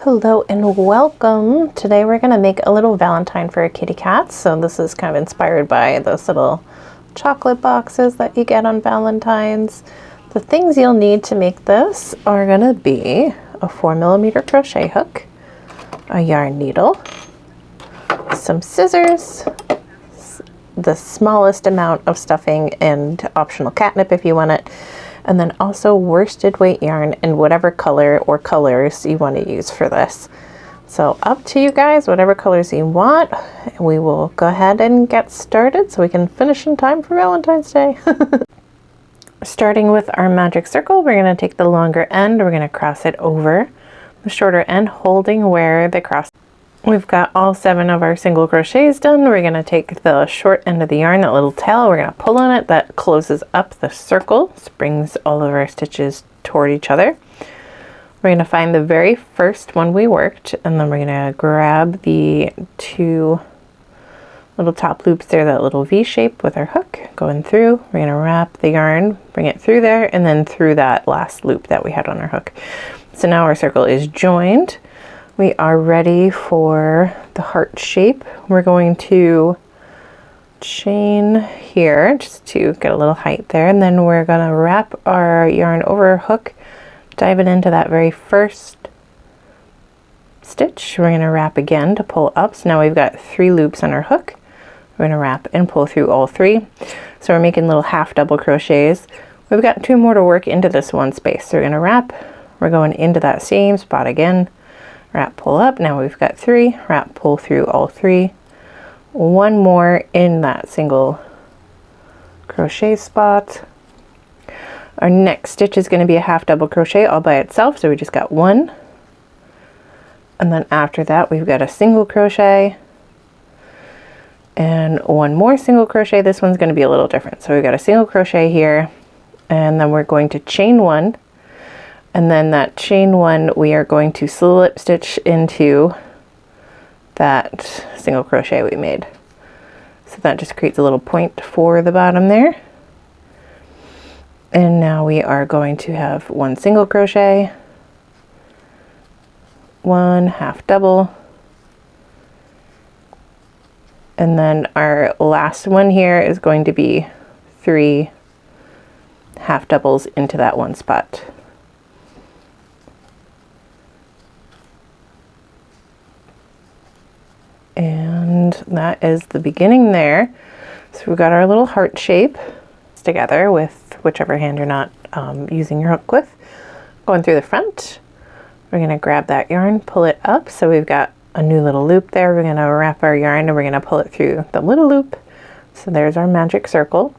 Hello and welcome. Today we're going to make a little Valentine for a kitty cat. So this is kind of inspired by those little chocolate boxes that you get on Valentine's. The things you'll need to make this are going to be a 4mm crochet hook, a yarn needle, some scissors, the smallest amount of stuffing and optional catnip if you want it, and then also worsted weight yarn in whatever color or colors you want to use for this. So up to you guys, whatever colors you want. We will go ahead and get started so we can finish in time for Valentine's Day. Starting with our magic circle, we're going to take the longer end, we're going to cross it over the shorter end, holding where the cross. We've got all 7 of our single crochets done. We're going to take the short end of the yarn, that little tail, we're going to pull on it, that closes up the circle, brings all of our stitches toward each other. We're going to find the very first one we worked, and then we're going to grab the 2 little top loops there, that little V shape with our hook going through. We're going to wrap the yarn, bring it through there, and then through that last loop that we had on our hook. So now our circle is joined. We are ready for the heart shape. We're going to chain here just to get a little height there, and then we're going to wrap our yarn over our hook, dive it into that very first stitch. We're going to wrap again to pull up. So now we've got 3 loops on our hook. We're going to wrap and pull through all 3. So we're making little half double crochets. We've got 2 more to work into this one space. So we're going to wrap, we're going into that same spot again, wrap, pull up. Now we've got 3, wrap, pull through all 3. 1 more in that single crochet spot. Our next stitch is going to be a half double crochet all by itself, so we just got 1. And then after that we've got a single crochet and 1 more single crochet. This one's going to be a little different. So we've got a single crochet here, and then we're going to chain 1. And then that chain 1, we are going to slip stitch into that single crochet we made. So that just creates a little point for the bottom there. And now we are going to have 1 single crochet, 1 half double, and then our last one here is going to be 3 half doubles into that one spot. And that is the beginning there. So we've got our little heart shape together with whichever hand you're not using your hook with. Going through the front, we're going to grab that yarn, pull it up. So we've got a new little loop there. We're going to wrap our yarn and we're going to pull it through the little loop. So there's our magic circle.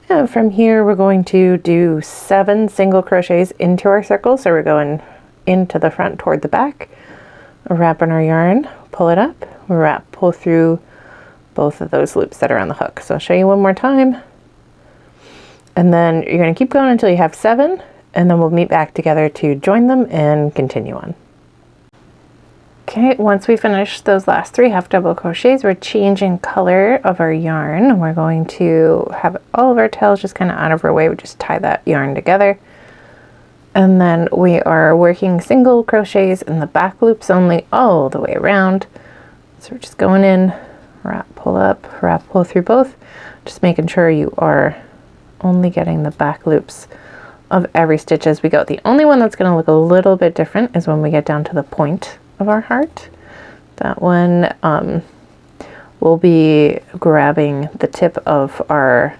And from here we're going to do 7 single crochets into our circle. So we're going into the front toward the back, wrapping our yarn, pull it up, wrap, pull through both of those loops that are on the hook. So I'll show you one more time. And then you're going to keep going until you have 7, and then we'll meet back together to join them and continue on. Okay, once we finish those last 3 half double crochets, we're changing color of our yarn. We're going to have all of our tails just kind of out of our way. We just tie that yarn together. And then we are working single crochets in the back loops only all the way around. So we're just going in, wrap, pull up, wrap, pull through both, just making sure you are only getting the back loops of every stitch as we go. The only one that's going to look a little bit different is when we get down to the point of our heart. That one we'll be grabbing the tip of our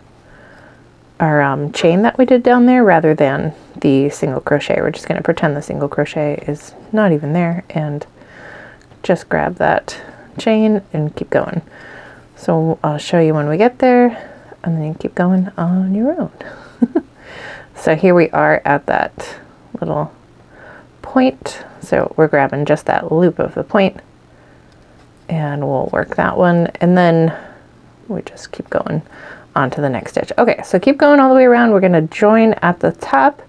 chain that we did down there rather than the single crochet. We're just going to pretend the single crochet is not even there and just grab that chain and keep going. So I'll show you when we get there, and then you keep going on your own. So here we are at that little point. So we're grabbing just that loop of the point, and we'll work that one, and then we just keep going on to the next stitch. Okay, so keep going all the way around. We're going to join at the top,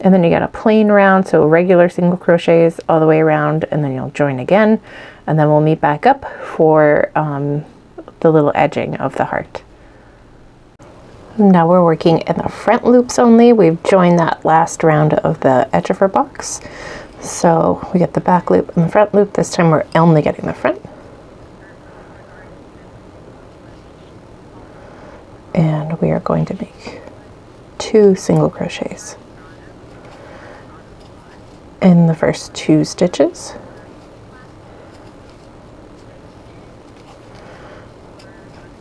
and then you got a plain round, so regular single crochets all the way around, and then you'll join again, and then we'll meet back up for the little edging of the heart. Now we're working in the front loops only. We've joined that last round of the edge of our box. So we get the back loop and the front loop. This time we're only getting the front. And we are going to make 2 single crochets in the first 2 stitches.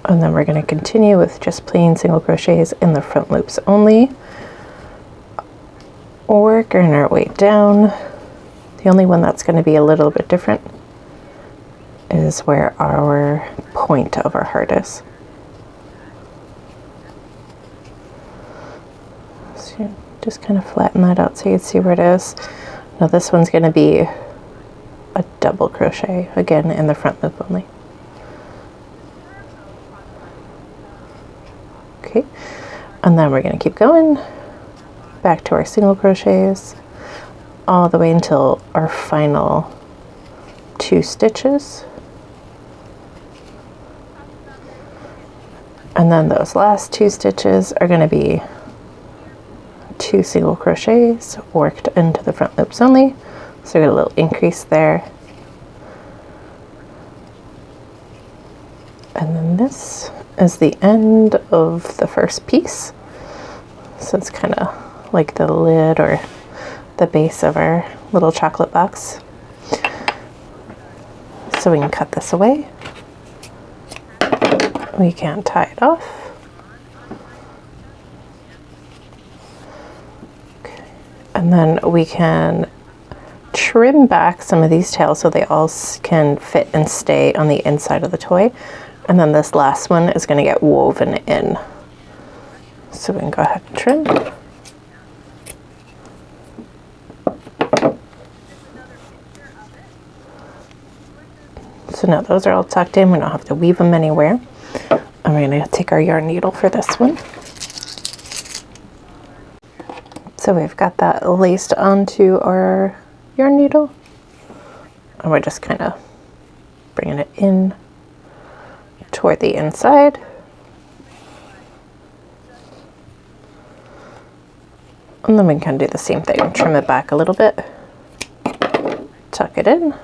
And then we're going to continue with just plain single crochets in the front loops only. Working our way down. The only one that's going to be a little bit different is where our point of our heart is. So just kind of flatten that out so you can see where it is. Now this one's going to be a double crochet, again in the front loop only. Okay, and then we're going to keep going back to our single crochets all the way until our final 2 stitches. And then those last 2 stitches are going to be 2 single crochets worked into the front loops only. So we get a little increase there. And then this is the end of the first piece. So it's kind of like the lid or the base of our little chocolate box. So we can cut this away. We can tie it off. Okay. And then we can trim back some of these tails so they all can fit and stay on the inside of the toy. And then this last one is going to get woven in. So we can go ahead and trim. So now those are all tucked in. We don't have to weave them anywhere. And we're going to take our yarn needle for this one. So we've got that laced onto our yarn needle. And we're just kind of bringing it in toward the inside. And then we can do the same thing, trim it back a little bit, tuck it in.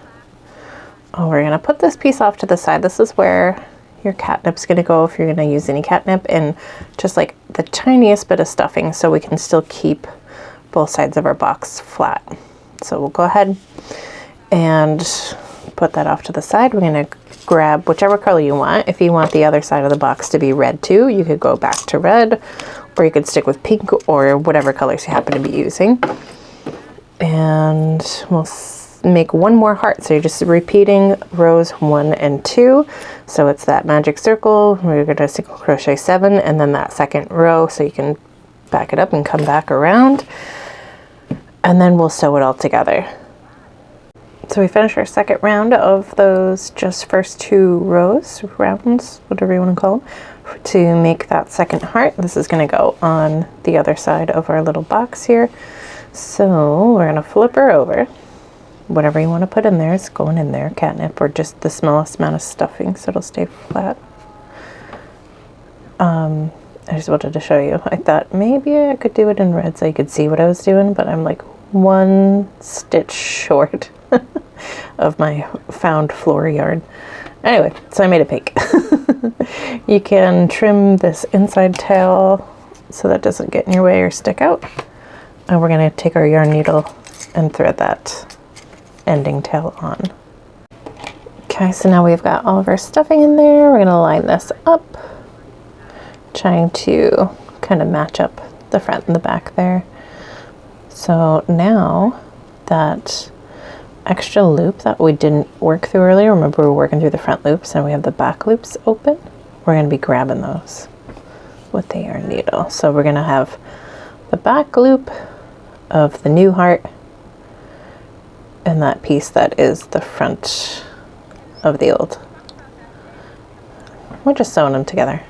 Oh, we're going to put this piece off to the side. This is where your catnip's going to go if you're going to use any catnip, and just like the tiniest bit of stuffing so we can still keep both sides of our box flat. So we'll go ahead and put that off to the side. We're going to grab whichever color you want. If you want the other side of the box to be red too, you could go back to red, or you could stick with pink or whatever colors you happen to be using. And we'll make one more heart. So you're just repeating rows 1 and 2. So it's that magic circle. We're going to single crochet 7 and then that second row, so you can back it up and come back around. And then we'll sew it all together. So we finish our second round of those just first 2 rows, rounds, whatever you want to call them, to make that second heart. This is going to go on the other side of our little box here. So we're going to flip her over. Whatever you want to put in there is going in there, catnip, or just the smallest amount of stuffing so it'll stay flat. I just wanted to show you. I thought maybe I could do it in red so you could see what I was doing, but I'm like 1 stitch short of my found floor yarn. Anyway, so I made it pink. You can trim this inside tail so that doesn't get in your way or stick out. And we're going to take our yarn needle and thread that ending tail on. Okay, so now we've got all of our stuffing in there. We're going to line this up, trying to kind of match up the front and the back there. So now that extra loop that we didn't work through earlier, remember we were working through the front loops and we have the back loops open, we're going to be grabbing those with the yarn needle. So we're going to have the back loop of the new heart and that piece that is the front of the old. We're just sewing them together,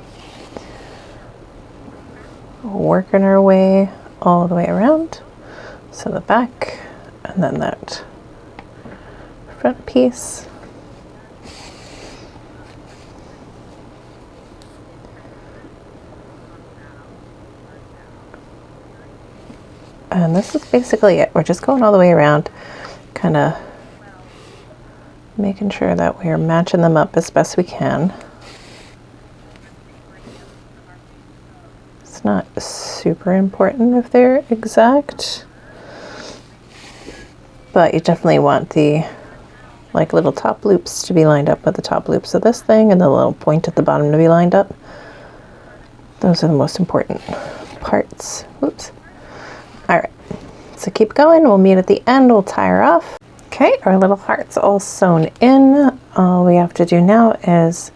working our way all the way around. So the back and then that front piece. And this is basically it. We're just going all the way around. kind of making sure that we're matching them up as best we can. It's not super important if they're exact, but you definitely want the like little top loops to be lined up with the top loops of this thing and the little point at the bottom to be lined up. Those are the most important parts. Oops. All right, so keep going. We'll meet at the end. We'll tie her off. Okay, our little heart's all sewn in. All we have to do now is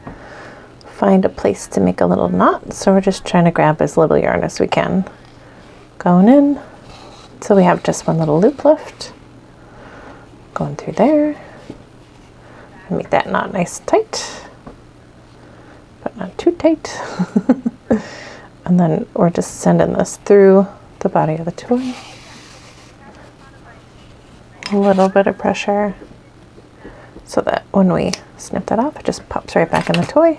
find a place to make a little knot. So we're just trying to grab as little yarn as we can. Going in. So we have just one little loop left. Going through there. Make that knot nice and tight, but not too tight. And then we're just sending this through the body of the toy. A little bit of pressure so that when we snip that off, it just pops right back in the toy.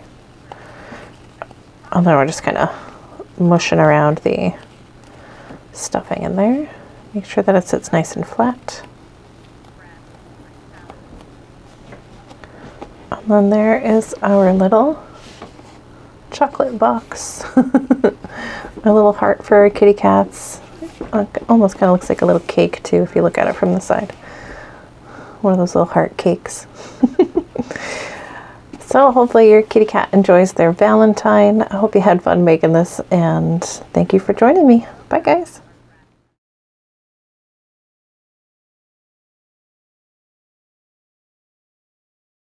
And then we're just kind of mushing around the stuffing in there. Make sure that it sits nice and flat. And then there is our little chocolate box. A little heart for our kitty cats. Almost kind of looks like a little cake too if you look at it from the side. One of those little heart cakes. So hopefully your kitty cat enjoys their Valentine. I hope you had fun making this, and thank you for joining me. Bye guys.